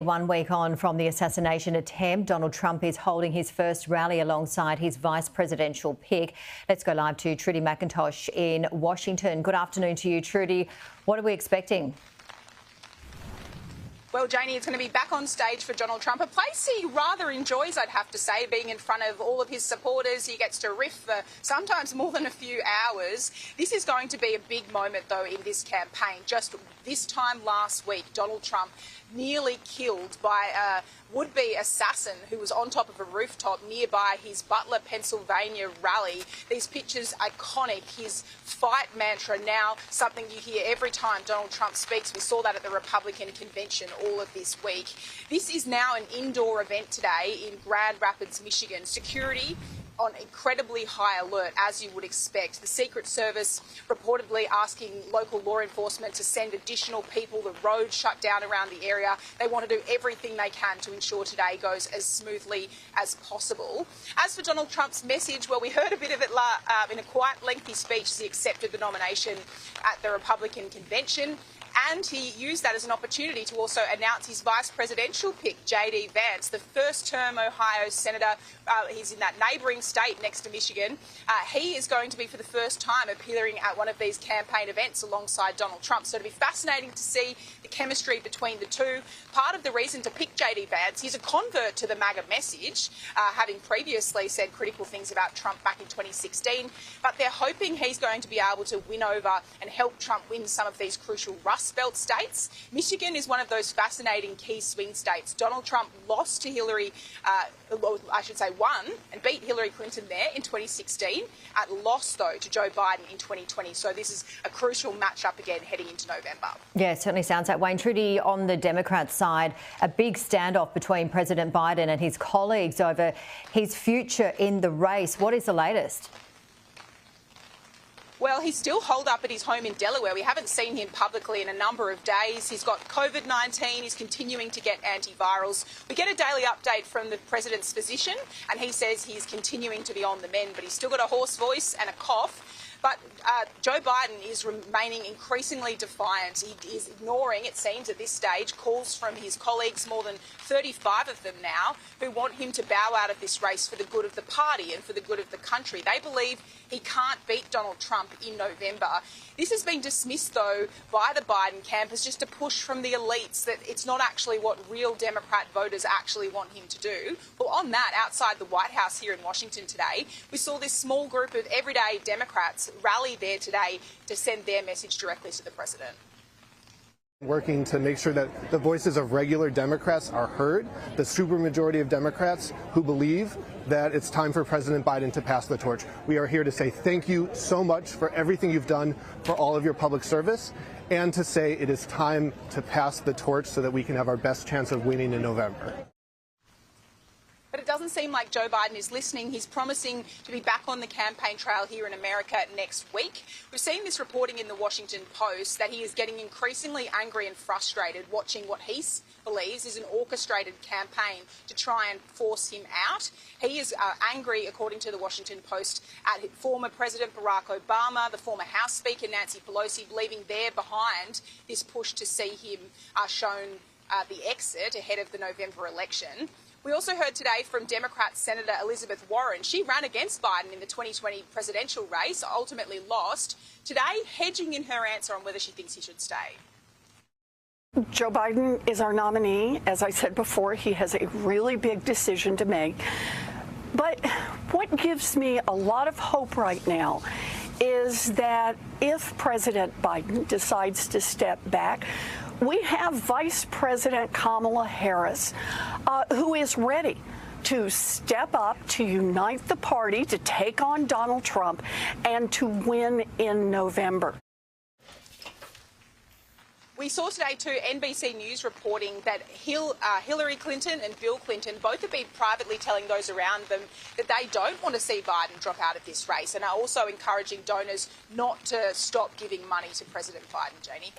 1 week on from the assassination attempt, Donald Trump is holding his first rally alongside his vice presidential pick. Let's go live to Trudy McIntosh in Washington. Good afternoon to you, Trudy. What are we expecting? Well, Janie, it's going to be back on stage for Donald Trump, a place he rather enjoys, I'd have to say, being in front of all of his supporters. He gets to riff for sometimes more than a few hours. This is going to be a big moment, though, in this campaign. Just this time last week, Donald Trump nearly killed by a would-be assassin who was on top of a rooftop nearby his Butler, Pennsylvania rally. These pictures, iconic. His fight mantra, now something you hear every time Donald Trump speaks. We saw that at the Republican convention all of this week. This is now an indoor event today in Grand Rapids, Michigan. Security on incredibly high alert, as you would expect. The Secret Service reportedly asking local law enforcement to send additional people. The road shut down around the area. They want to do everything they can to ensure today goes as smoothly as possible. As for Donald Trump's message, well, we heard a bit of it in a quite lengthy speech as he accepted the nomination at the Republican convention. And he used that as an opportunity to also announce his vice presidential pick, J.D. Vance, the first-term Ohio senator. He's in that neighbouring state next to Michigan. He is going to be, for the first time, appearing at one of these campaign events alongside Donald Trump. So it'll be fascinating to see the chemistry between the two. Part of the reason to pick J.D. Vance, he's a convert to the MAGA message, having previously said critical things about Trump back in 2016. But they're hoping he's going to be able to win over and help Trump win some of these crucial Rust Belt states. Michigan is one of those fascinating key swing states. Donald Trump lost to Hillary, won and beat Hillary Clinton there in 2016. Lost, though, to Joe Biden in 2020. So this is a crucial matchup again heading into November. Yeah, it certainly sounds that way. And Trudy, on the Democrat side, a big standoff between President Biden and his colleagues over his future in the race. What is the latest? Well, he's still holed up at his home in Delaware. We haven't seen him publicly in a number of days. He's got COVID-19. He's continuing to get antivirals. We get a daily update from the president's physician, and he says he's continuing to be on the mend, but he's still got a hoarse voice and a cough. But Joe Biden is remaining increasingly defiant. He is ignoring, it seems at this stage, calls from his colleagues, more than 35 of them now, who want him to bow out of this race for the good of the party and for the good of the country. They believe he can't beat Donald Trump in November. This has been dismissed, though, by the Biden camp as just a push from the elites, that it's not actually what real Democrat voters actually want him to do. Well, on that, outside the White House here in Washington today, we saw this small group of everyday Democrats rally there today to send their message directly to the president. Working to make sure that the voices of regular Democrats are heard, the supermajority of Democrats who believe that it's time for President Biden to pass the torch. We are here to say thank you so much for everything you've done for all of your public service, and to say it is time to pass the torch so that we can have our best chance of winning in November. But it doesn't seem like Joe Biden is listening. He's promising to be back on the campaign trail here in America next week. We've seen this reporting in the Washington Post that he is getting increasingly angry and frustrated watching what he believes is an orchestrated campaign to try and force him out. He is angry, according to the Washington Post, at former President Barack Obama, the former House Speaker Nancy Pelosi, believing they're behind this push to see him shown the exit ahead of the November election. We also heard today from Democrat Senator Elizabeth Warren. She ran against Biden in the 2020 presidential race, ultimately lost. Today, hedging in her answer on whether she thinks he should stay. Joe Biden is our nominee. As I said before, he has a really big decision to make. But what gives me a lot of hope right now is that if President Biden decides to step back, we have Vice President Kamala Harris, who is ready to step up, to unite the party, to take on Donald Trump, and to win in November. We saw today, too, NBC News reporting that Hillary Clinton and Bill Clinton both have been privately telling those around them that they don't want to see Biden drop out of this race, and are also encouraging donors not to stop giving money to President Biden. Janie?